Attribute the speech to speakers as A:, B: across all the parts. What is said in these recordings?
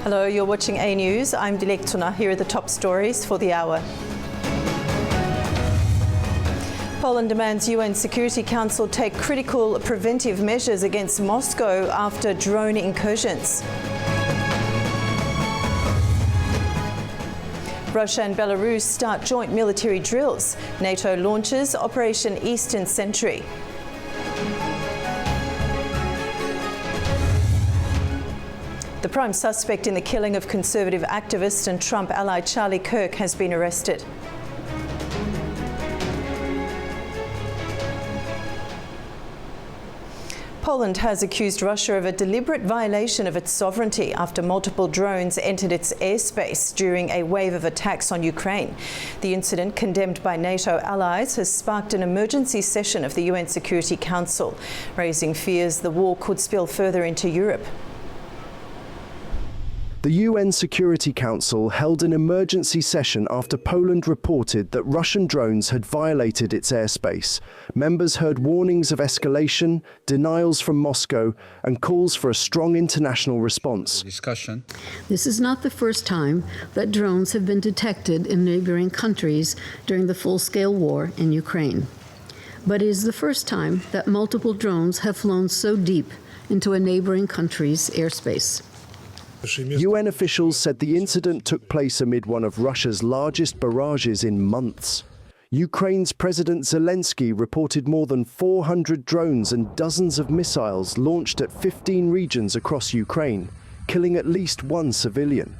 A: Hello, you're watching A News. I'm Dilek Tuna. Here are the top stories for the hour. Poland demands UN Security Council take critical preventive measures against Moscow after drone incursions. Russia and Belarus start joint military drills. NATO launches Operation Eastern Sentry. The prime suspect in the killing of conservative activist and Trump ally Charlie Kirk has been arrested. Poland has accused Russia of a deliberate violation of its sovereignty after multiple drones entered its airspace during a wave of attacks on Ukraine. The incident, condemned by NATO allies, has sparked an emergency session of the UN Security Council, raising fears the war could spill further into Europe.
B: The UN Security Council held an emergency session after Poland reported that Russian drones had violated its airspace. Members heard warnings of escalation, denials from Moscow, and calls for a strong international response.
C: This is not the first time that drones have been detected in neighboring countries during the full-scale war in Ukraine. But it is the first time that multiple drones have flown so deep into a neighboring country's airspace.
B: UN officials said the incident took place amid one of Russia's largest barrages in months. Ukraine's President Zelensky reported more than 400 drones and dozens of missiles launched at 15 regions across Ukraine, killing at least one civilian.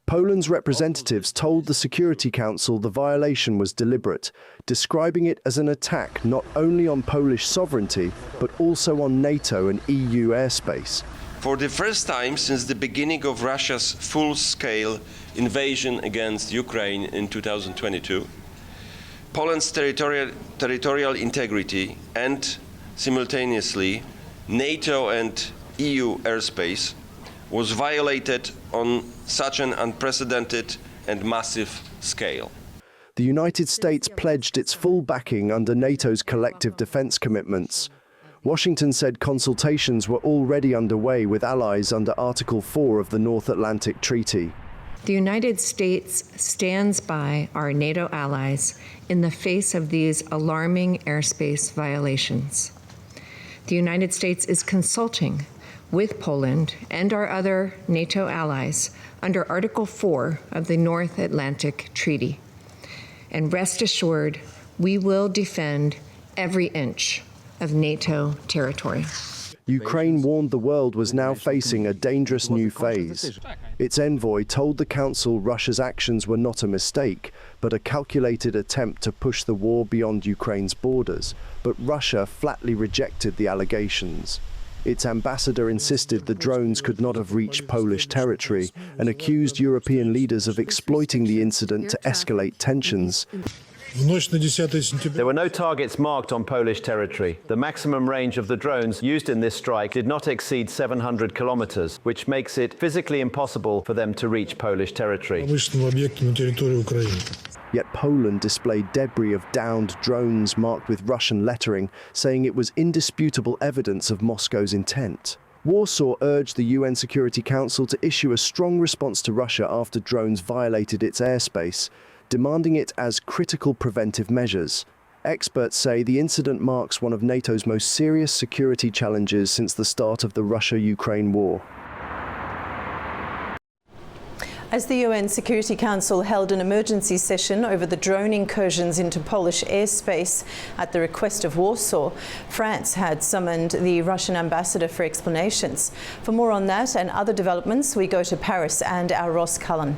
B: Poland's representatives told the Security Council the violation was deliberate, describing it as an attack not only on Polish sovereignty, but also on NATO and EU airspace.
D: For the first time since the beginning of Russia's full-scale invasion against Ukraine in 2022, Poland's territorial integrity and, simultaneously, NATO and EU airspace was violated on such an unprecedented and massive scale.
B: The United States pledged its full backing under NATO's collective defense commitments. Washington said consultations were already underway with allies under Article 4 of the North Atlantic Treaty.
E: The United States stands by our NATO allies in the face of these alarming airspace violations. The United States is consulting with Poland and our other NATO allies under Article 4 of the North Atlantic Treaty. And rest assured, we will defend every inch of NATO territory.
B: Ukraine warned the world was now facing a dangerous new phase. Its envoy told the Council Russia's actions were not a mistake, but a calculated attempt to push the war beyond Ukraine's borders. But Russia flatly rejected the allegations. Its ambassador insisted the drones could not have reached Polish territory and accused European leaders of exploiting the incident to escalate tensions.
F: There were no targets marked on Polish territory. The maximum range of the drones used in this strike did not exceed 700 kilometers, which makes it physically impossible for them to reach Polish territory.
B: Yet Poland displayed debris of downed drones marked with Russian lettering, saying it was indisputable evidence of Moscow's intent. Warsaw urged the UN Security Council to issue a strong response to Russia after drones violated its airspace, demanding it as critical preventive measures. Experts say the incident marks one of NATO's most serious security challenges since the start of the Russia-Ukraine war.
A: As the UN Security Council held an emergency session over the drone incursions into Polish airspace at the request of Warsaw, France had summoned the Russian ambassador for explanations. For more on that and other developments, we go to Paris and our Ross Cullen.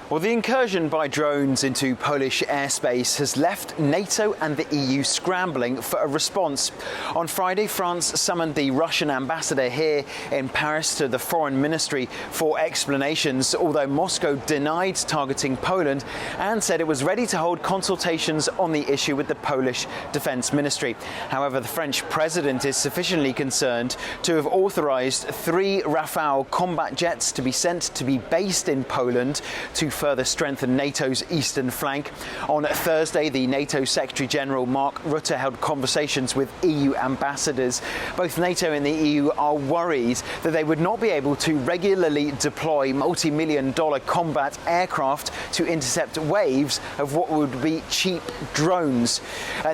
G: Well, the incursion by drones into Polish airspace has left NATO and the EU scrambling for a response. On Friday, France summoned the Russian ambassador here in Paris to the Foreign Ministry for explanations, although Moscow denied targeting Poland and said it was ready to hold consultations on the issue with the Polish Defense Ministry. However, the French president is sufficiently concerned to have authorized 3 Rafale combat jets to be sent to be based in Poland to further strengthen NATO's eastern flank. On Thursday, the NATO Secretary-General Mark Rutte held conversations with EU ambassadors. Both NATO and the EU are worried that they would not be able to regularly deploy multi-million-dollar combat aircraft to intercept waves of what would be cheap drones.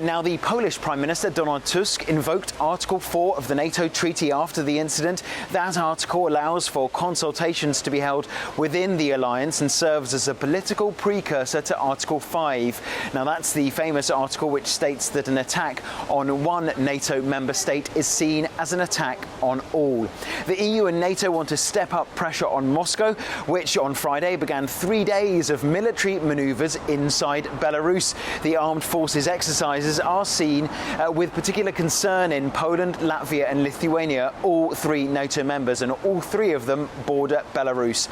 G: Now, the Polish Prime Minister Donald Tusk invoked Article 4 of the NATO treaty after the incident. That article allows for consultations to be held within the alliance and serves as a political precursor to Article 5. Now, that's the famous article which states that an attack on one NATO member state is seen as an attack on all. The EU and NATO want to step up pressure on Moscow, which on Friday began 3 days of military maneuvers inside Belarus. The armed forces exercises are seen with particular concern in Poland, Latvia and Lithuania, all three NATO members, and all three of them border Belarus.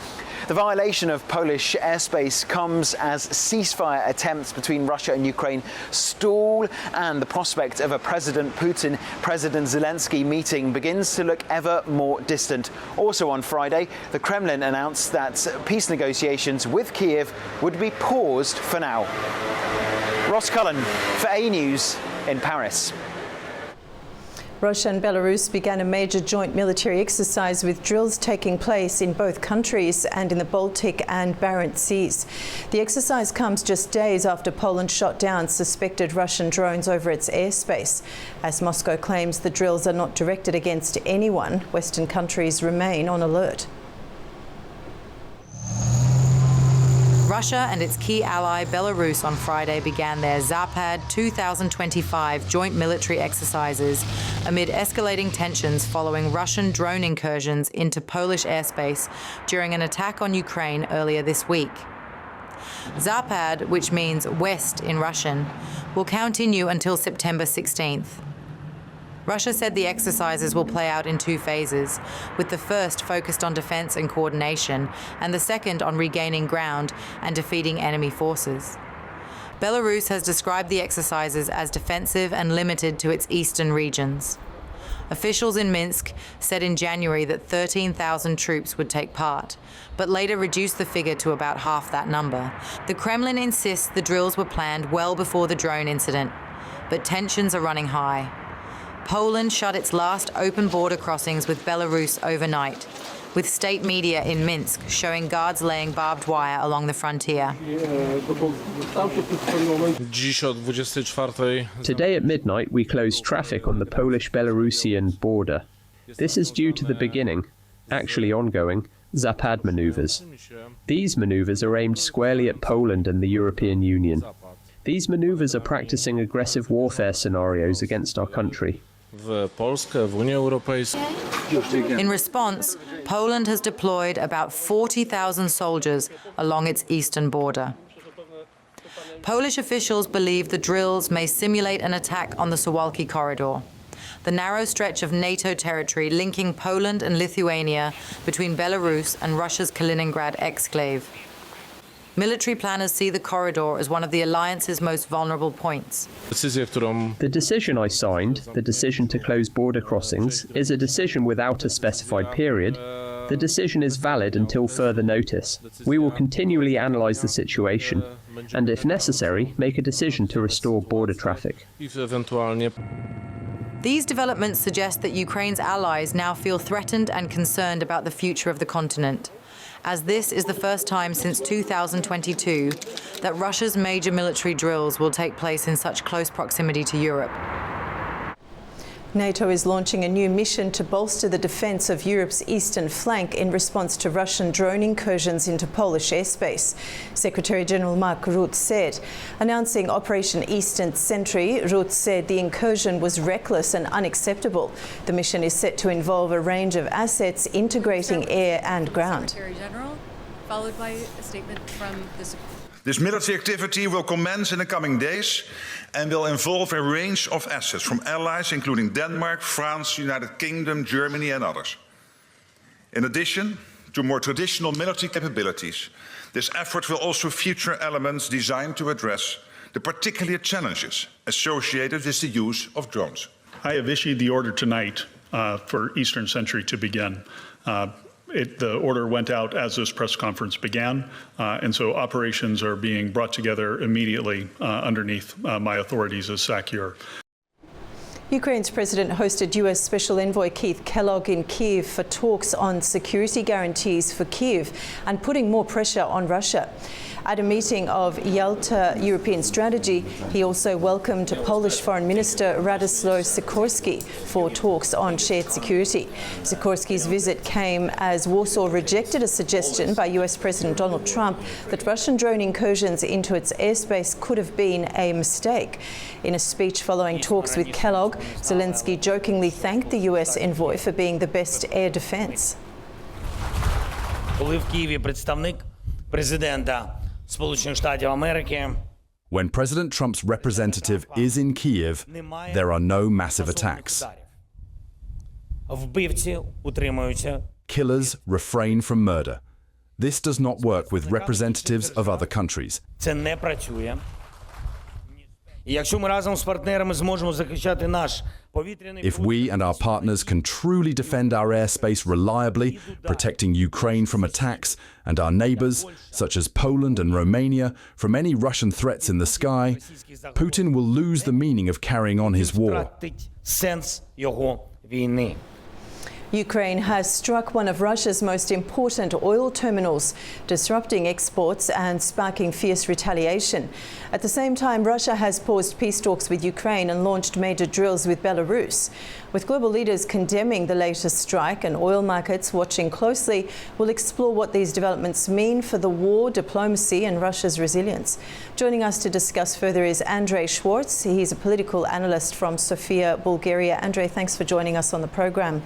G: The violation of Polish airspace comes as ceasefire attempts between Russia and Ukraine stall, and the prospect of a President Putin, President Zelensky meeting begins to look ever more distant. Also on Friday, the Kremlin announced that peace negotiations with Kiev would be paused for now. Ross Cullen for A News in Paris.
A: Russia and Belarus began a major joint military exercise with drills taking place in both countries and in the Baltic and Barents Seas. The exercise comes just days after Poland shot down suspected Russian drones over its airspace. As Moscow claims the drills are not directed against anyone, Western countries remain on alert.
H: Russia and its key ally Belarus on Friday began their Zapad 2025 joint military exercises amid escalating tensions following Russian drone incursions into Polish airspace during an attack on Ukraine earlier this week. Zapad, which means west in Russian, will continue until September 16th. Russia said the exercises will play out in 2 phases, with the first focused on defense and coordination, and the second on regaining ground and defeating enemy forces. Belarus has described the exercises as defensive and limited to its eastern regions. Officials in Minsk said in January that 13,000 troops would take part, but later reduced the figure to about half that number. The Kremlin insists the drills were planned well before the drone incident, but tensions are running high. Poland shut its last open border crossings with Belarus overnight, with state media in Minsk showing guards laying barbed wire along the frontier.
I: Today at midnight we closed traffic on the Polish-Belarusian border. This is due to the beginning, actually ongoing, Zapad maneuvers. These maneuvers are aimed squarely at Poland and the European Union. These maneuvers are practicing aggressive warfare scenarios against our country.
H: In response, Poland has deployed about 40,000 soldiers along its eastern border. Polish officials believe the drills may simulate an attack on the Suwalki corridor, the narrow stretch of NATO territory linking Poland and Lithuania between Belarus and Russia's Kaliningrad exclave. Military planners see the corridor as one of the alliance's most vulnerable points.
I: The decision I signed, the decision to close border crossings, is a decision without a specified period. The decision is valid until further notice. We will continually analyse the situation and, if necessary, make a decision to restore border traffic.
H: These developments suggest that Ukraine's allies now feel threatened and concerned about the future of the continent, as this is the first time since 2022 that Russia's major military drills will take place in such close proximity to Europe.
A: NATO is launching a new mission to bolster the defence of Europe's eastern flank in response to Russian drone incursions into Polish airspace. Secretary-General Mark Rutte said. Announcing Operation Eastern Sentry, Rutte said the incursion was reckless and unacceptable. The mission is set to involve a range of assets integrating air and ground.
J: Secretary-General, followed by a statement from the
K: This military activity will commence in the coming days and will involve a range of assets from allies including Denmark, France, United Kingdom, Germany and others. In addition to more traditional military capabilities, this effort will also feature elements designed to address the particular challenges associated with the use of drones.
L: I have issued the order tonight for Eastern Sentry to begin. The order went out as this press conference began, and so operations are being brought together immediately underneath my authorities as SACEUR.
A: Ukraine's president hosted US Special Envoy Keith Kellogg in Kyiv for talks on security guarantees for Kyiv and putting more pressure on Russia. At a meeting of Yalta European Strategy, he also welcomed Polish Foreign Minister Radoslaw Sikorski for talks on shared security. Sikorski's visit came as Warsaw rejected a suggestion by US President Donald Trump that Russian drone incursions into its airspace could have been a mistake. In a speech following talks with Kellogg, Zelensky jokingly thanked the US envoy for being the best air defense.
M: Коли в Києві представник президента Сполучених Штатів Америки.
N: When President Trump's representative is in Kyiv, there are no massive attacks.
M: Вбивці утримуються.
N: Killers refrain from murder. This does not work with representatives of other countries.
M: Це не працює. І якщо ми разом з партнерами зможемо захищати наш повітряний
N: If we and our partners can truly defend our airspace reliably, protecting Ukraine from attacks, and our neighbors, such as Poland and Romania, from any Russian threats in the sky, Putin will lose the meaning of carrying on his war.
M: сенс його війни.
A: Ukraine has struck one of Russia's most important oil terminals, disrupting exports and sparking fierce retaliation. At the same time, Russia has paused peace talks with Ukraine and launched major drills with Belarus. With global leaders condemning the latest strike and oil markets watching closely, we'll explore what these developments mean for the war, diplomacy and Russia's resilience. Joining us to discuss further is Andrei Schwartz. He's a political analyst from Sofia, Bulgaria. Andrei, thanks for joining us on the program.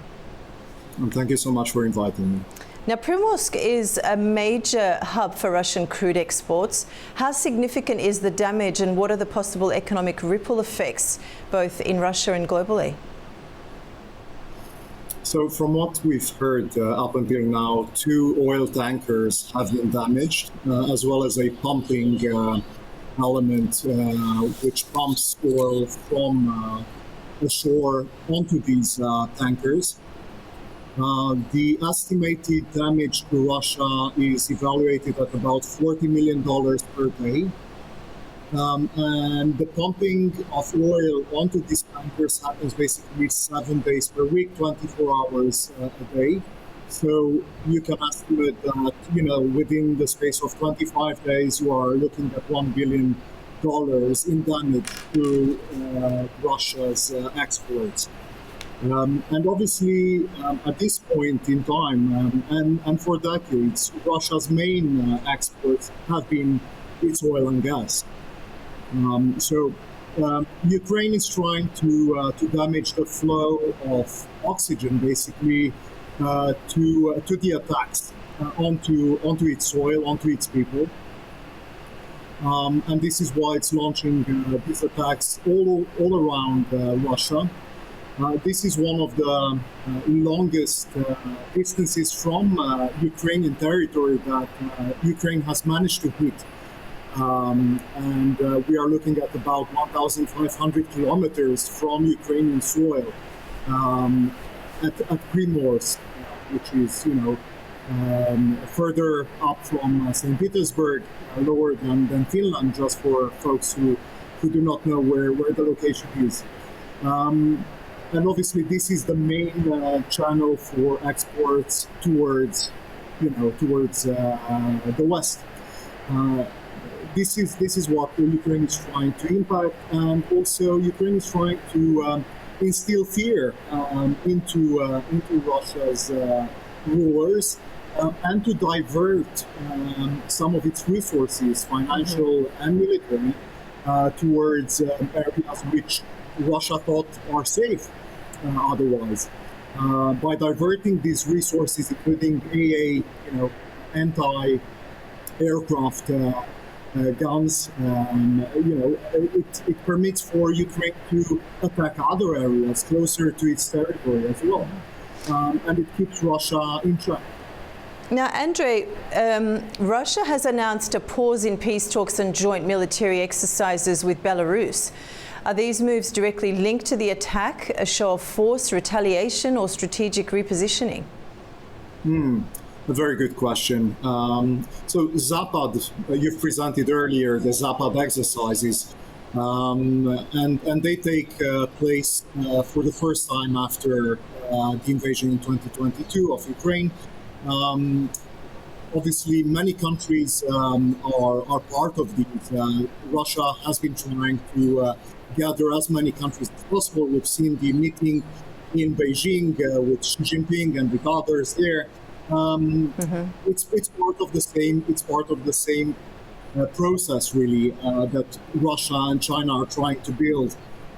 O: Thank you so much for inviting me.
A: Now, Primorsk is a major hub for Russian crude exports. How significant is the damage and what are the possible economic ripple effects, both in Russia and globally?
O: So from what we've heard up until now, 2 oil tankers have been damaged, as well as a pumping element which pumps oil from the shore onto these tankers. The estimated damage to Russia is evaluated at about $40 million per day. And the pumping of oil onto these tankers happens basically 7 days per week, 24 hours a day. So you can estimate that, within the space of 25 days, you are looking at $1 billion in damage to Russia's exports. And obviously, at this point in time, and for decades, Russia's main exports have been its oil and gas. So Ukraine is trying to damage the flow of oxygen, basically, to the attacks onto its soil, onto its people. And this is why it's launching these attacks all around Russia. This is one of the longest distances from Ukrainian territory that Ukraine has managed to hit. And we are looking at about 1,500 kilometers from Ukrainian soil at Primorsk, which is, further up from St. Petersburg, lower than Finland, just for folks who do not know where the location is. And obviously, this is the main channel for exports towards the West. This is what Ukraine is trying to impact, and also Ukraine is trying to instill fear into Russia's rulers and to divert some of its resources, financial and military, towards areas which Russia thought are safe otherwise. By diverting these resources, including anti-aircraft guns, it permits for Ukraine to attack other areas closer to its territory as well. And it keeps Russia in check.
A: Now, Andrei, Russia has announced a pause in peace talks and joint military exercises with Belarus. Are these moves directly linked to the attack, a show of force, retaliation, or strategic repositioning?
O: A very good question. So Zapad, you've presented earlier the Zapad exercises, and they take place for the first time after the invasion in 2022 of Ukraine. Obviously, many countries are part of these. Russia has been trying to gather as many countries as possible. We've seen the meeting in Beijing with Xi Jinping and with others there. It's part of the same. It's part of the same process, really, that Russia and China are trying to build.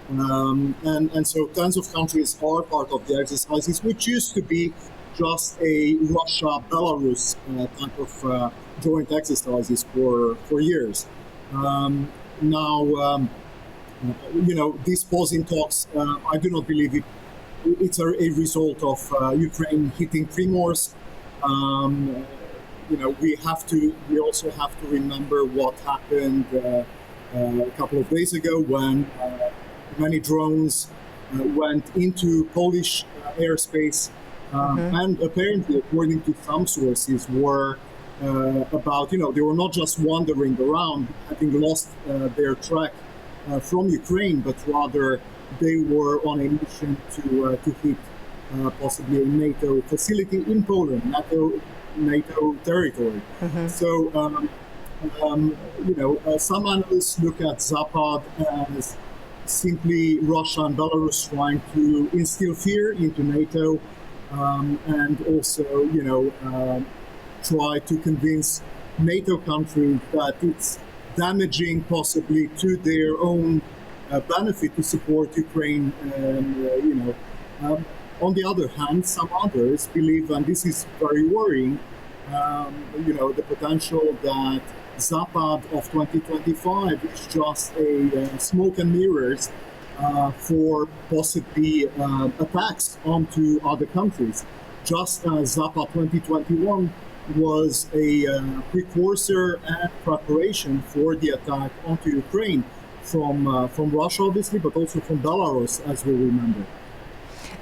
O: And so tons of countries are part of the exercises, which used to be just a Russia-Belarus type of joint exercises for years. Now, these pause in talks, I do not believe it's a result of Ukraine hitting Primorsk. We also have to remember what happened a couple of days ago when many drones went into Polish airspace. And apparently, according to some sources, were about, they were not just wandering around, having lost their track from Ukraine, but rather they were on a mission to hit possibly a NATO facility in Poland, NATO territory. So, some analysts look at Zapad as simply Russia and Belarus trying to instill fear into NATO. And also, try to convince NATO countries that it's damaging possibly to their own benefit to support Ukraine. On the other hand, some others believe, and this is very worrying, the potential that Zapad of 2025 is just a smoke and mirrors for possibly attacks onto other countries, just as Zapad 2021 was a precursor and preparation for the attack onto Ukraine from Russia, obviously, but also from Belarus, as we remember.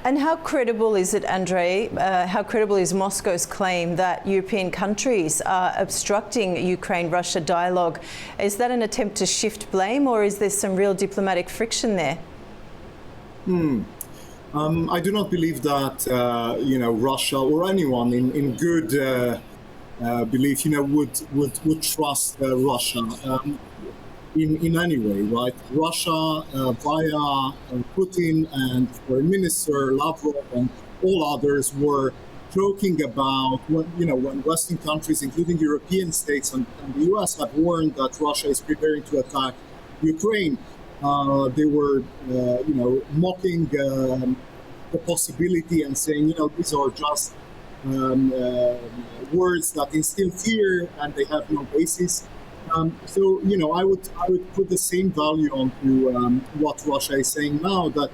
A: And how credible is it, Andrei? How credible is Moscow's claim that European countries are obstructing Ukraine-Russia dialogue? Is that an attempt to shift blame, or is there some real diplomatic friction there?
O: I do not believe that Russia or anyone in good belief would trust Russia in any way, right? Russia via Putin and Foreign Minister Lavrov and all others were joking about when Western countries, including European states and the US, have warned that Russia is preparing to attack Ukraine. They were, mocking the possibility and saying, these are just words that instill fear and they have no basis. So, I would put the same value onto what Russia is saying now, that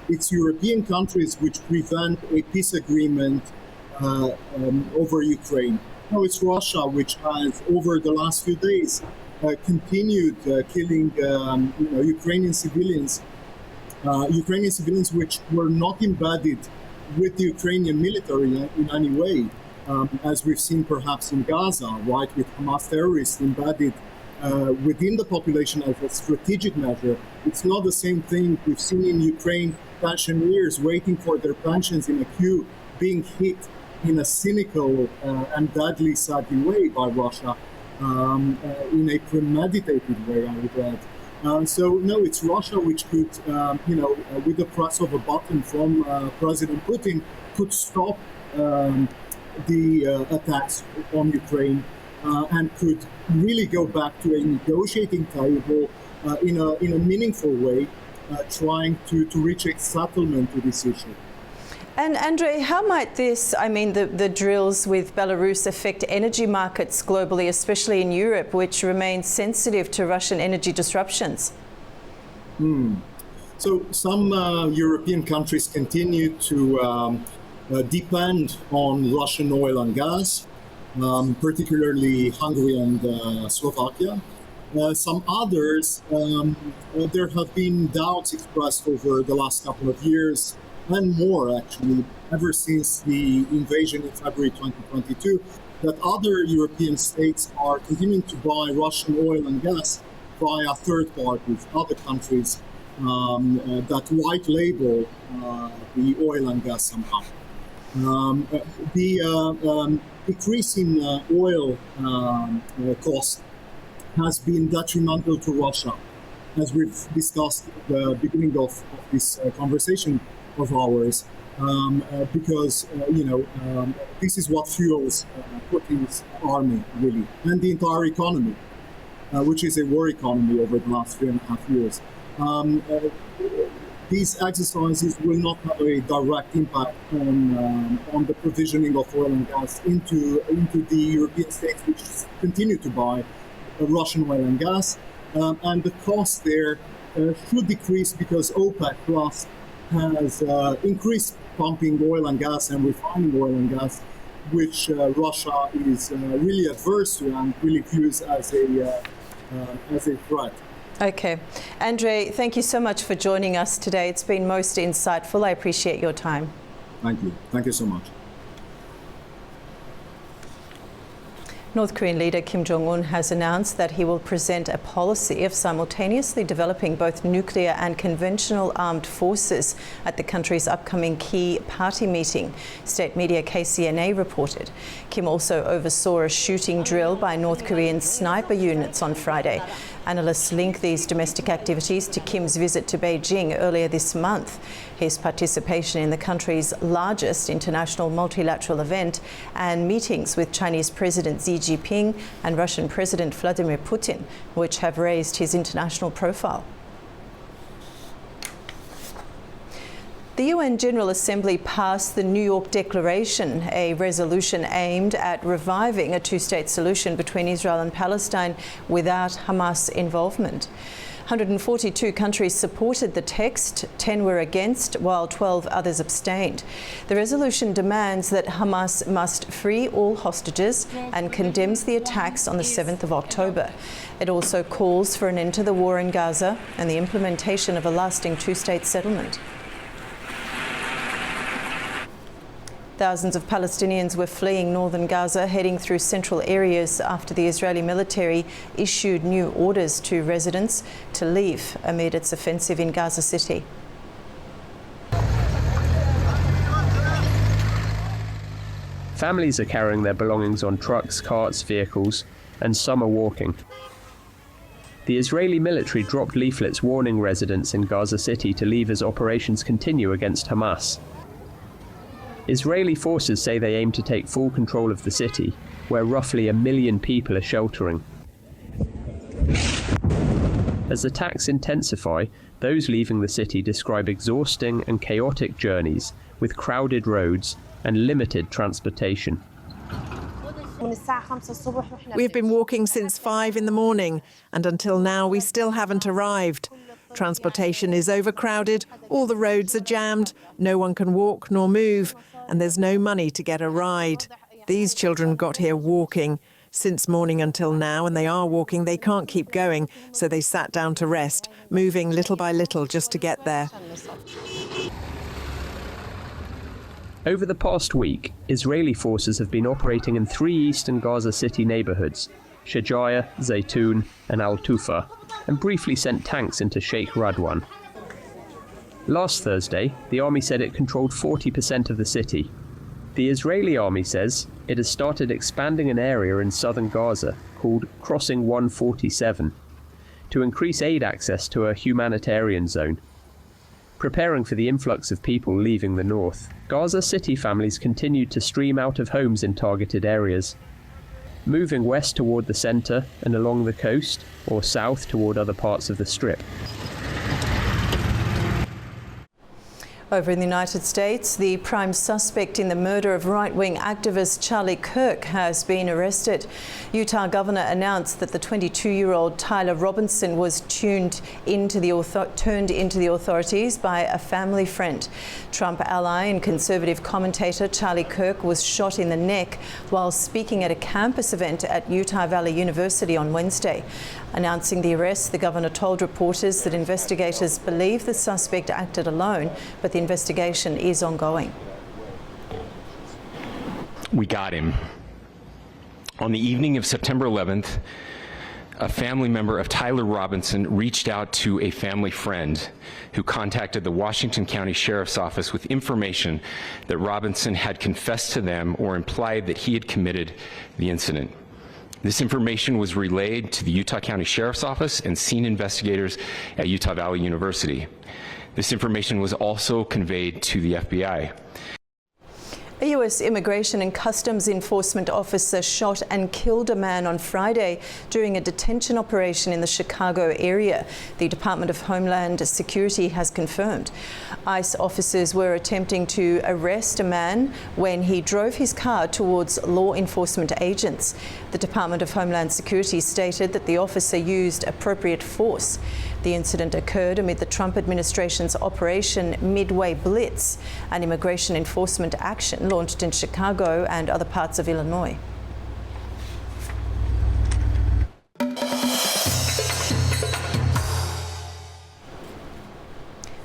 O: it's European countries which prevent a peace agreement over Ukraine. No, it's Russia which has, over the last few days, continued killing Ukrainian civilians which were not embedded with the Ukrainian military in any way, as we've seen perhaps in Gaza, right, with Hamas terrorists embedded within the population as a strategic measure. It's not the same thing we've seen in Ukraine, pensioners waiting for their pensions in a queue, being hit in a cynical and deadly, sadly way by Russia, in a premeditated way, I would add. So no, it's Russia which could, with the press of a button from President Putin, could stop the attacks on Ukraine and could really go back to a negotiating table in a meaningful way, trying to reach a settlement to this issue.
A: And Andrei, how might this, the drills with Belarus affect energy markets globally, especially in Europe, which remains sensitive to Russian energy disruptions?
O: So some European countries continue to depend on Russian oil and gas, particularly Hungary and Slovakia. Some others, there have been doubts expressed over the last couple of years and more actually, ever since the invasion in February 2022, that other European states are continuing to buy Russian oil and gas via third parties, other countries that white label the oil and gas somehow. The decrease in oil cost has been detrimental to Russia, as we've discussed at the beginning of this conversation of ours, because this is what fuels Putin's army, really, and the entire economy, which is a war economy over the last 3.5 years. These exercises will not have a direct impact on the provisioning of oil and gas into the European states, which continue to buy Russian oil and gas, and the cost there should decrease because OPEC Plus has increased pumping oil and gas and refining oil and gas, which Russia is really adverse to and really views as a threat.
A: Okay. Andrei, thank you so much for joining us today. It's been most insightful. I appreciate your time.
O: Thank you. Thank you so much.
A: North Korean leader Kim Jong-un has announced that he will present a policy of simultaneously developing both nuclear and conventional armed forces at the country's upcoming key party meeting, state media KCNA reported. Kim also oversaw a shooting drill by North Korean sniper units on Friday. Analysts link these domestic activities to Kim's visit to Beijing earlier this month, his participation in the country's largest international multilateral event, and meetings with Chinese President Xi Jinping and Russian President Vladimir Putin, which have raised his international profile. The UN General Assembly passed the New York Declaration, a resolution aimed at reviving a two-state solution between Israel and Palestine without Hamas involvement. 142 countries supported the text, 10 were against, while 12 others abstained. The resolution demands that Hamas must free all hostages and condemns the attacks on the 7th of October. It also calls for an end to the war in Gaza and the implementation of a lasting two-state settlement. Thousands of Palestinians were fleeing northern Gaza, heading through central areas after the Israeli military issued new orders to residents to leave amid its offensive in Gaza City.
I: Families are carrying their belongings on trucks, carts, vehicles, and some are walking. The Israeli military dropped leaflets warning residents in Gaza City to leave as operations continue against Hamas. Israeli forces say they aim to take full control of the city, where roughly 1 million people are sheltering. As attacks intensify, those leaving the city describe exhausting and chaotic journeys with crowded roads and limited transportation.
P: We've been walking since 5 in the morning, and until now we still haven't arrived. Transportation is overcrowded, all the roads are jammed, no one can walk nor move, and there's no money to get a ride. These children got here walking. Since morning until now, and they are walking, they can't keep going, so they sat down to rest, moving little by little just to get there.
I: Over the past week, Israeli forces have been operating in 3 eastern Gaza City neighborhoods, Shajaya, Zaytun, and Al-Tufa, and briefly sent tanks into Sheikh Radwan. Last Thursday, the army said it controlled 40% of the city. The Israeli army says it has started expanding an area in southern Gaza called Crossing 147 to increase aid access to a humanitarian zone. Preparing for the influx of people leaving the north, Gaza City families continued to stream out of homes in targeted areas, moving west toward the center and along the coast, or south toward other parts of the Strip.
A: Over in the United States, the prime suspect in the murder of right-wing activist Charlie Kirk has been arrested. Utah governor announced that the 22-year-old Tyler Robinson was turned into the authorities by a family friend. Trump ally and conservative commentator Charlie Kirk was shot in the neck while speaking at a campus event at Utah Valley University on Wednesday. Announcing the arrest, the governor told reporters that investigators believe the suspect acted alone, but the the investigation is ongoing.
Q: We got him. On the evening of September 11th, a family member of Tyler Robinson reached out to a family friend who contacted the Washington County Sheriff's Office with information that Robinson had confessed to them or implied that he had committed the incident. This information was relayed to the Utah County Sheriff's Office and scene investigators at Utah Valley University. This information was also conveyed to the FBI.
A: A U.S. Immigration and Customs Enforcement officer shot and killed a man on Friday during a detention operation in the Chicago area, the Department of Homeland Security has confirmed. ICE officers were attempting to arrest a man when he drove his car towards law enforcement agents. The Department of Homeland Security stated that the officer used appropriate force. The incident occurred amid the Trump administration's Operation Midway Blitz, an immigration enforcement action launched in Chicago and other parts of Illinois.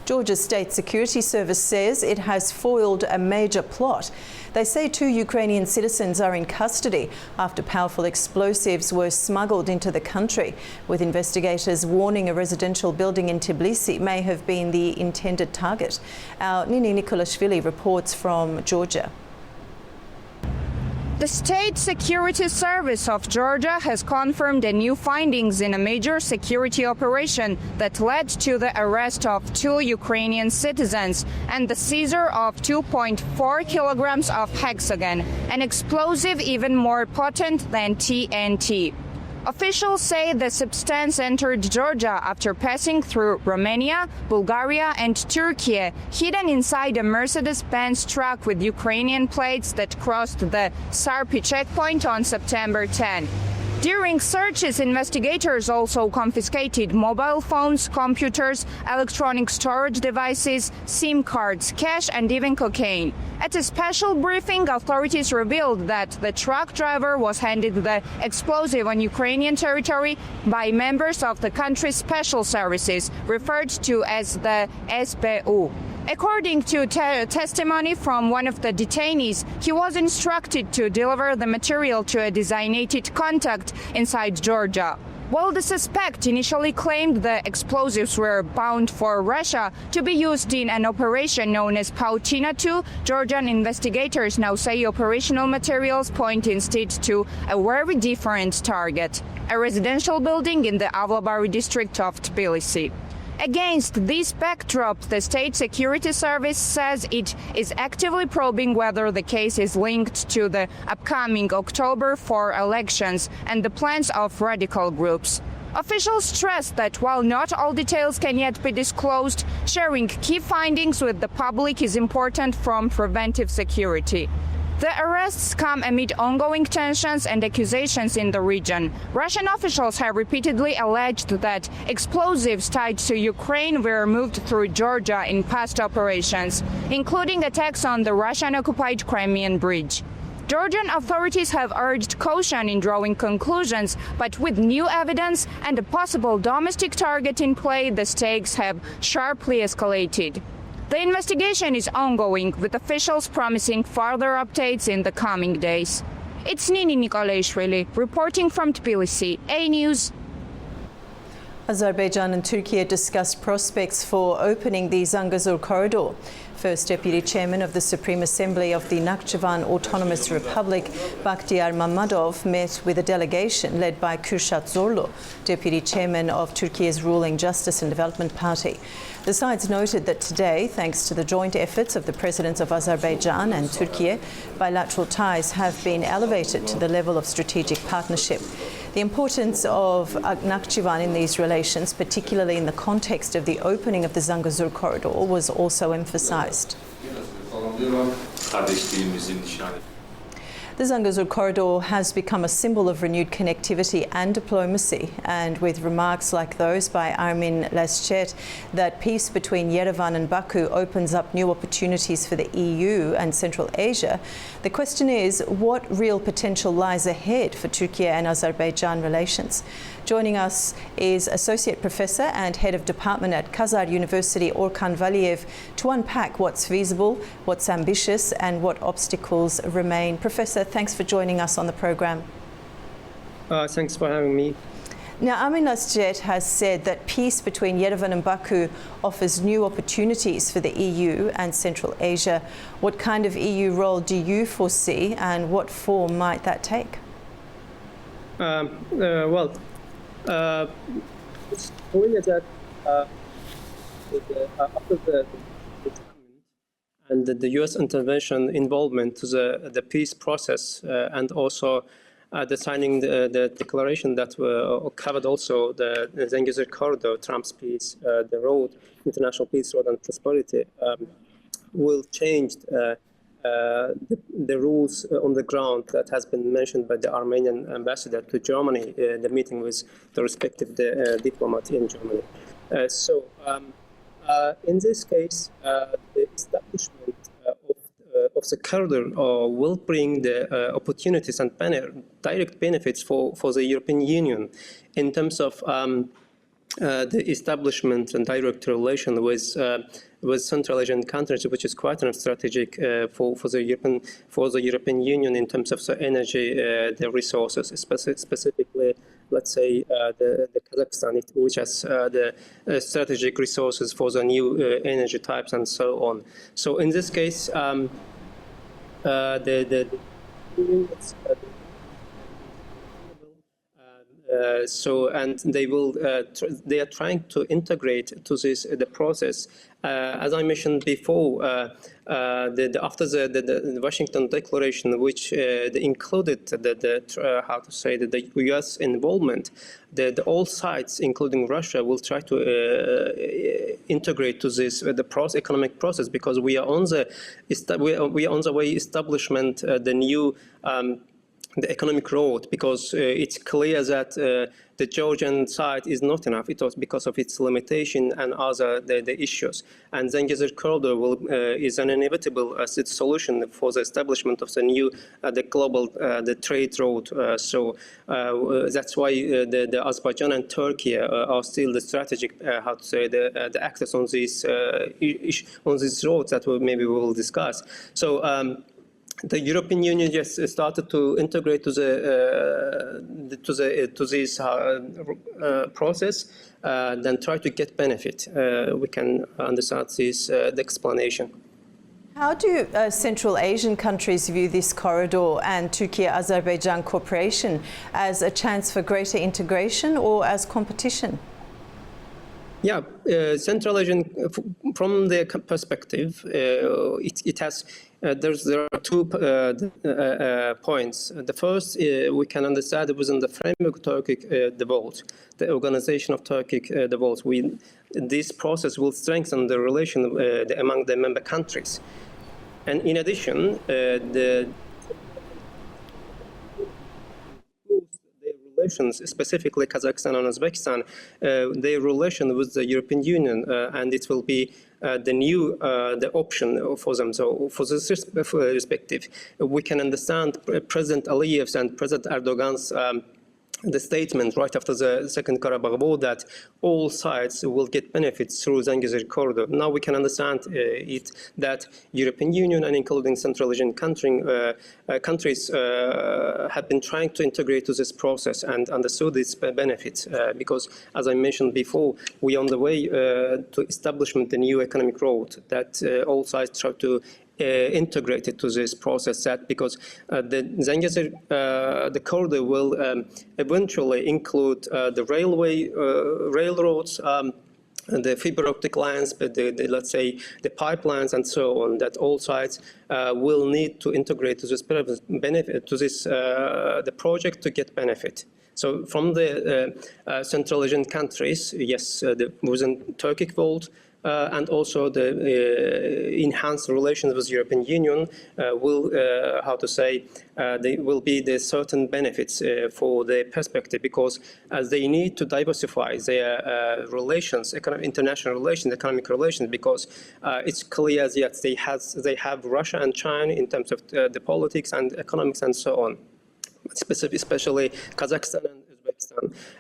A: Georgia's State Security Service says it has foiled a major plot. They say 2 Ukrainian citizens are in custody after powerful explosives were smuggled into the country, with investigators warning a residential building in Tbilisi may have been the intended target. Our Nini Nikolashvili reports from Georgia.
R: The State Security Service of Georgia has confirmed the new findings in a major security operation that led to the arrest of 2 Ukrainian citizens and the seizure of 2.4 kilograms of hexagon, an explosive even more potent than TNT. Officials say the substance entered Georgia after passing through Romania, Bulgaria and Turkey, hidden inside a Mercedes-Benz truck with Ukrainian plates that crossed the Sarpi checkpoint on September 10. During searches, investigators also confiscated mobile phones, computers, electronic storage devices, SIM cards, cash and even cocaine. At a special briefing, authorities revealed that the truck driver was handed the explosive on Ukrainian territory by members of the country's special services, referred to as the SBU. According to testimony from one of the detainees, he was instructed to deliver the material to a designated contact inside Georgia. While the suspect initially claimed the explosives were bound for Russia to be used in an operation known as Pautina II, Georgian investigators now say operational materials point instead to a very different target, a residential building in the Avlabari district of Tbilisi. Against this backdrop, the State Security Service says it is actively probing whether the case is linked to the upcoming October 4 elections and the plans of radical groups. Officials stress that while not all details can yet be disclosed, sharing key findings with the public is important from preventive security. The arrests come amid ongoing tensions and accusations in the region. Russian officials have repeatedly alleged that explosives tied to Ukraine were moved through Georgia in past operations, including attacks on the Russian-occupied Crimean Bridge. Georgian authorities have urged caution in drawing conclusions, but with new evidence and a possible domestic target in play, the stakes have sharply escalated. The investigation is ongoing, with officials promising further updates in the coming days. It's Nini Nikolashvili reporting from Tbilisi, A News.
A: Azerbaijan and Turkey discussed prospects for opening the Zangezur corridor. First Deputy Chairman of the Supreme Assembly of the Nakhchivan Autonomous Republic, Bakhtiar Mamadov, met with a delegation led by Kürşat Zorlu, Deputy Chairman of Turkey's ruling Justice and Development Party. The sides noted that today, thanks to the joint efforts of the presidents of Azerbaijan and Turkey, bilateral ties have been elevated to the level of strategic partnership. The importance of Nakhchivan in these relations, particularly in the context of the opening of the Zangezur corridor, was also emphasized. The Zangezur corridor has become a symbol of renewed connectivity and diplomacy, and with remarks like those by Armin Laschet that peace between Yerevan and Baku opens up new opportunities for the EU and Central Asia, the question is, what real potential lies ahead for Turkey and Azerbaijan relations? Joining us is Associate Professor and Head of Department at Khazar University, Orkan Valiev, to unpack what's feasible, what's ambitious and what obstacles remain. Professor, thanks for joining us on the programme.
S: Thanks for having me.
A: Now, Armin Laschet has said that peace between Yerevan and Baku offers new opportunities for the EU and Central Asia. What kind of EU role do you foresee and what form might that take?
S: It's clear that after the and the U.S. intervention involvement to the peace process and also the signing the declaration that covered also the Zangezur corridor, Trump's peace, the road, international peace, road and prosperity, will change the rules on the ground that has been mentioned by the Armenian ambassador to Germany, the meeting with the respective diplomat in Germany. In this case, the establishment of the corridor will bring the opportunities and direct benefits for the European Union in terms of the establishment and direct relation with Central Asian countries, which is quite strategic for the European Union in terms of the energy, the resources, specifically, let's say, the Kazakhstan, which has the strategic resources for the new energy types and so on. So in this case, and they are trying to integrate to this the process. As I mentioned before, after the Washington Declaration, which included the U.S. involvement, all sides, including Russia, will try to integrate to this the economic process, because we are on the way establishment the new. The economic road, because it's clear that the Georgian side is not enough. It was because of its limitation and other the issues. And Zangezur corridor is an inevitable solution for the establishment of the new the global the trade road. So that's why the Azerbaijan and Turkey are still the strategic the access on these roads that maybe we will discuss. So. The European Union just started to integrate to this process, then try to get benefit. We can understand this the explanation.
A: How do Central Asian countries view this corridor and Turkey-Azerbaijan cooperation, as a chance for greater integration or as competition?
S: Yeah, Central Asian, from their perspective, it has. There are 2 points. The first, we can understand within the framework of Turkic devolved, the organization of Turkic devolved. This process will strengthen the relation among the member countries. And in addition, the relations, specifically Kazakhstan and Uzbekistan, their relation with the European Union, and it will be the new the option for them. So for this perspective, we can understand President Aliyev's and President Erdogan's the statement right after the Second Karabakh War that all sides will get benefits through Zangezur corridor. Now we can understand that European Union and including Central Asian countries have been trying to integrate to this process and understood its benefits because, as I mentioned before, we are on the way to establishment the new economic road that all sides try to integrated to this process, that because the Zangezur the corridor will eventually include the railroads, the fiber optic lines, but let's say the pipelines and so on, that all sides will need to integrate to this benefit to this the project to get benefit. So from the Central Asian countries, yes, there was a Turkic vote, and also the enhanced relations with European Union will, there will be the certain benefits for the perspective, because they need to diversify their relations, international relations, economic relations, because it's clear that they have Russia and China in terms of the politics and economics and so on. Especially Kazakhstan and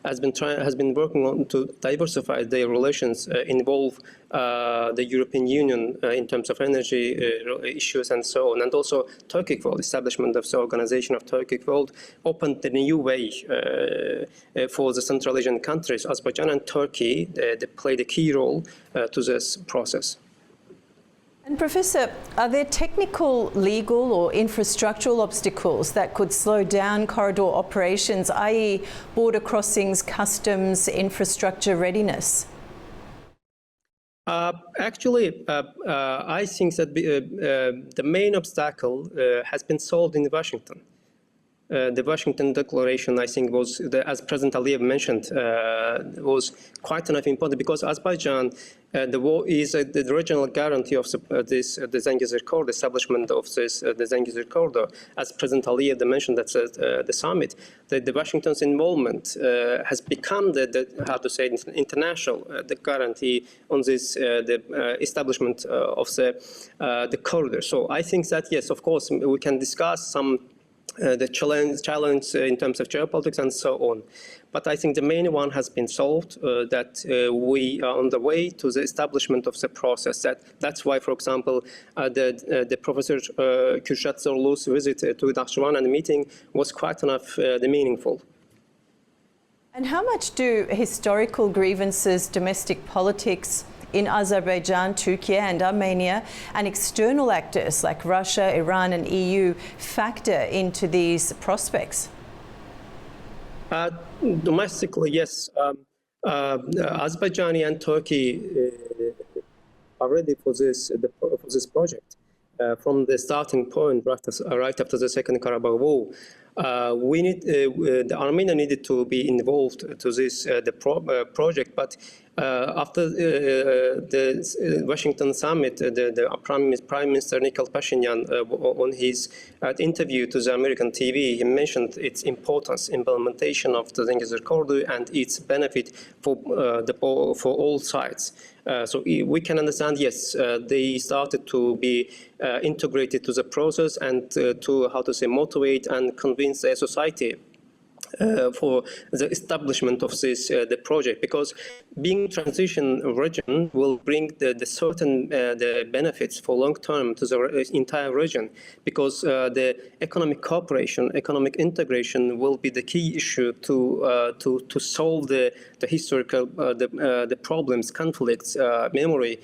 S: Uzbekistan has been working on to diversify their relations, involve the European Union in terms of energy issues and so on, and also Turkic World, establishment of the organization of Turkic World opened the new way for the Central Asian countries. Azerbaijan and Turkey they played a key role to this process.
A: And Professor, are there technical, legal or infrastructural obstacles that could slow down corridor operations, i.e. border crossings, customs, infrastructure readiness?
S: Actually, I think that the main obstacle has been solved in Washington. The Washington Declaration, I think, was, as President Aliyev mentioned, was quite enough important, because Azerbaijan, the war is the regional guarantee of the Zangezur Corridor, establishment of this the Zangezur Corridor. As President Aliyev mentioned at the summit, the Washington's involvement has become the international the guarantee on this the establishment of the corridor. So I think that yes, of course, we can discuss some. The challenge in terms of geopolitics and so on. But I think the main one has been solved, that we are on the way to the establishment of the process. That's why, for example, the Professor Kürşat Zorlu's visit to Nakhchivan and the meeting was quite enough meaningful.
A: And how much do historical grievances, domestic politics, in Azerbaijan, Turkey and Armenia, and external actors like Russia, Iran and EU factor into these prospects?
S: Domestically, yes. Azerbaijan and Turkey are ready for this project. From the starting point, right after the Second Karabakh War, the Armenia needed to be involved to this project, but after the Washington summit, the Prime Minister Nikol Pashinyan, on his interview to the American TV, he mentioned its importance, implementation of the Zangezur Corridor and its benefit for all sides. So we can understand, yes, they started to be integrated to the process and to, motivate and convince their society for the establishment of this the project, because being transition region will bring the certain the benefits for long term to the entire region, because the economic cooperation, economic integration will be the key issue to solve the historical the problems, conflicts, memory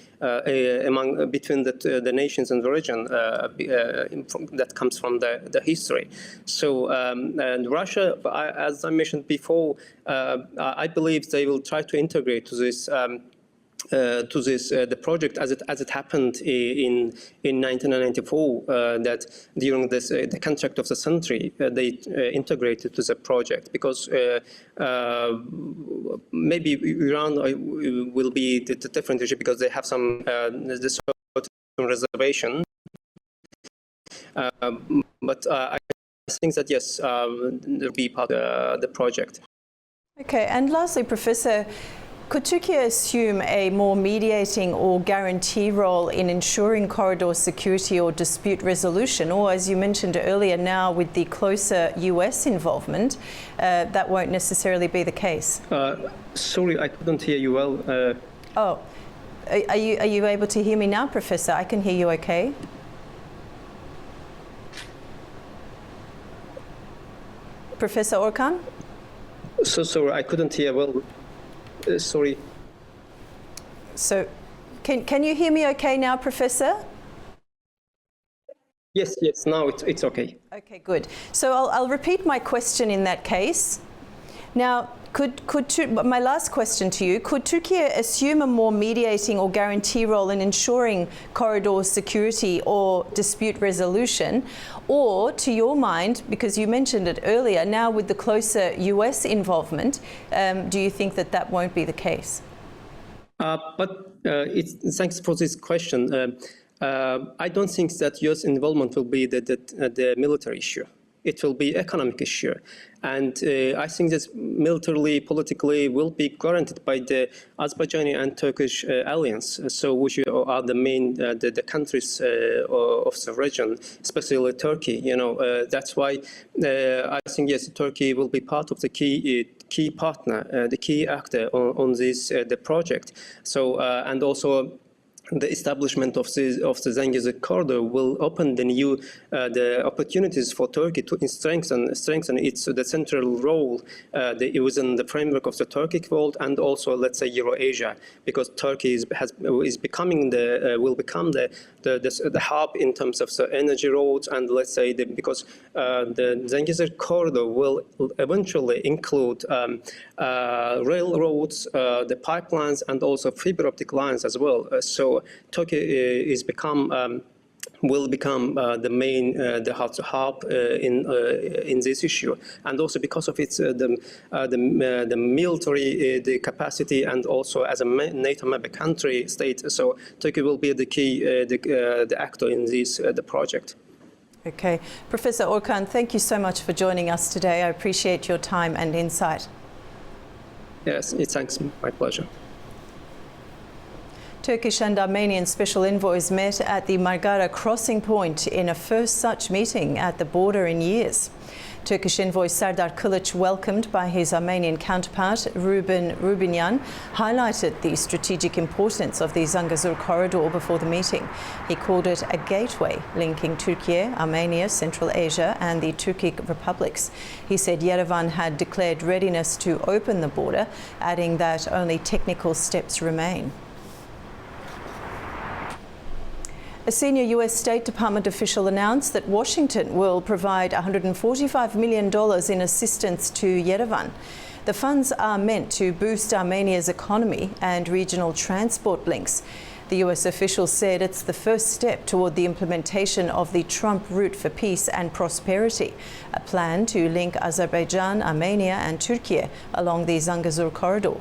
S: between the nations and the region that comes from the history. So and Russia, as I mentioned before, I believe they will try to integrate to this the project as it happened in 1994, that during the contract of the century they integrated to the project, because maybe Iran will be the different issue, because they have some reservation, but I think that yes, they'll be part of the project.
A: Okay, and lastly, Professor, could Turkey assume a more mediating or guarantee role in ensuring corridor security or dispute resolution? Or, as you mentioned earlier, now with the closer US involvement, that won't necessarily be the case?
S: Sorry, I couldn't hear you well.
A: Are you able to hear me now, Professor? I can hear you okay. Professor Orkan?
S: So sorry, I couldn't hear well. Sorry.
A: So, can you hear me okay now, Professor?
S: Yes, now it's okay.
A: Okay, good. So I'll repeat my question in that case. Now, my last question to you, could Turkey assume a more mediating or guarantee role in ensuring corridor security or dispute resolution? Or, to your mind, because you mentioned it earlier, now with the closer US involvement, do you think that that won't be the case?
S: Thanks for this question. I don't think that US involvement will be the military issue. It will be economic issue. And I think that militarily, politically will be guaranteed by the Azerbaijani and Turkish alliance, so which are the main the countries of the region, especially Turkey. That's why I think yes, Turkey will be part of the key partner, the key actor on this the project. So and also, the establishment of the Zengezur corridor will open the new the opportunities for Turkey to strengthen its the central role within the framework of the Turkic world and also, let's say, Eurasia, because Turkey is becoming will become the hub in terms of the energy roads, and let's say because the Zengezur corridor will eventually include railroads, the pipelines, and also fiber optic lines as well. So Turkey will become the main the hub in this issue, and also because of its the military the capacity, and also as a NATO member country state. So Turkey will be the key the actor in this the project.
A: Okay, Professor Orkan, thank you so much for joining us today. I appreciate your time and insight.
S: Yes, thanks. My pleasure.
A: Turkish and Armenian special envoys met at the Margara crossing point in a first such meeting at the border in years. Turkish envoy Serdar Kılıç, welcomed by his Armenian counterpart Ruben Rubinyan, highlighted the strategic importance of the Zengezur corridor before the meeting. He called it a gateway linking Turkey, Armenia, Central Asia and the Turkic republics. He said Yerevan had declared readiness to open the border, adding that only technical steps remain. A senior US State Department official announced that Washington will provide $145 million in assistance to Yerevan. The funds are meant to boost Armenia's economy and regional transport links. The US official said it's the first step toward the implementation of the Trump Route for Peace and Prosperity, a plan to link Azerbaijan, Armenia and Turkey along the Zengezur corridor.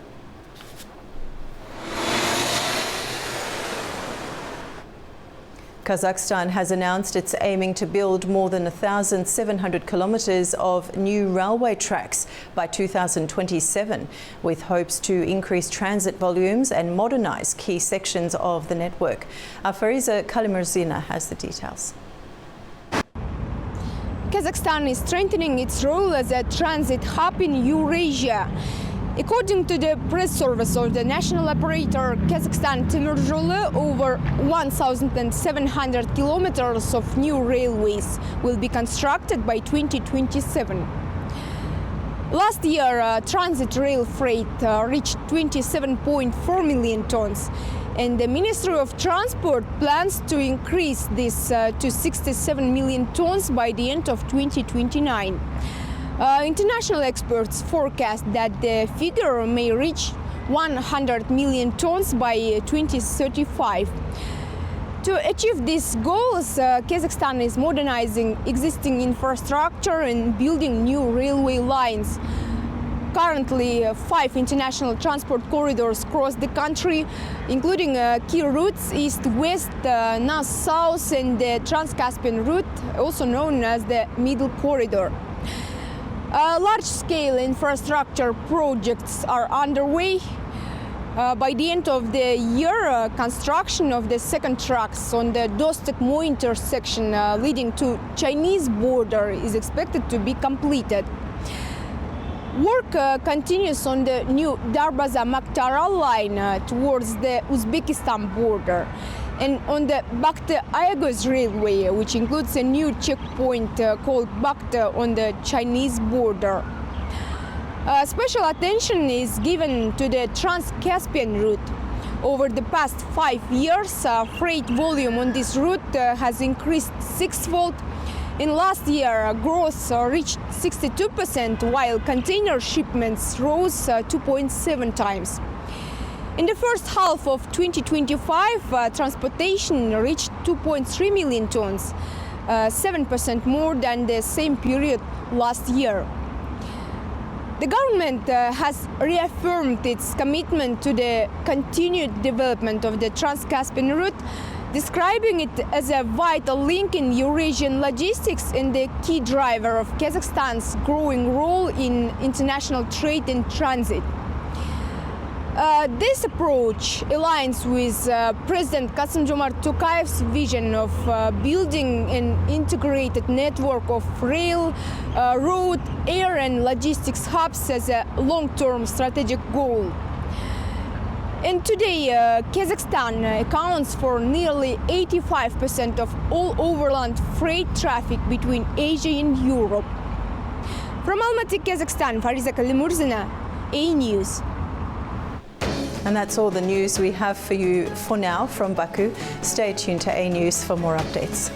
A: Kazakhstan has announced it's aiming to build more than 1,700 kilometres of new railway tracks by 2027, with hopes to increase transit volumes and modernise key sections of the network. Our Fariza Kalimurzina has the details.
T: Kazakhstan is strengthening its role as a transit hub in Eurasia. According to the press service of the national operator Kazakhstan Temiryolu, over 1,700 kilometers of new railways will be constructed by 2027. Last year, transit rail freight reached 27.4 million tons, and the Ministry of Transport plans to increase this to 67 million tons by the end of 2029. International experts forecast that the figure may reach 100 million tons by 2035. To achieve these goals, Kazakhstan is modernizing existing infrastructure and building new railway lines. Currently, 5 international transport corridors cross the country, including key routes east-west, north-south, and the Trans-Caspian route, also known as the Middle Corridor. Large-scale infrastructure projects are underway. By the end of the year, construction of the second tracks on the Dostok-Mo intersection leading to Chinese border is expected to be completed. Work continues on the new Darbaza-Maktaral line towards the Uzbekistan border, and on the Bakhta-Ayagos railway, which includes a new checkpoint called Bakhta on the Chinese border. Special attention is given to the Trans-Caspian route. Over the past 5 years, freight volume on this route has increased 6-fold, In last year, growth reached 62%, while container shipments rose 2.7 times. In the first half of 2025, transportation reached 2.3 million tons, 7% more than the same period last year. The government has reaffirmed its commitment to the continued development of the Trans-Caspian route, describing it as a vital link in Eurasian logistics and the key driver of Kazakhstan's growing role in international trade and transit. This approach aligns with President Kassym-Jomart Tokayev's vision of building an integrated network of rail, road, air and logistics hubs as a long-term strategic goal. And today, Kazakhstan accounts for nearly 85% of all overland freight traffic between Asia and Europe. From Almaty, Kazakhstan, Fariza Kalimurzina, A News.
A: And that's all the news we have for you for now from Baku. Stay tuned to A News for more updates.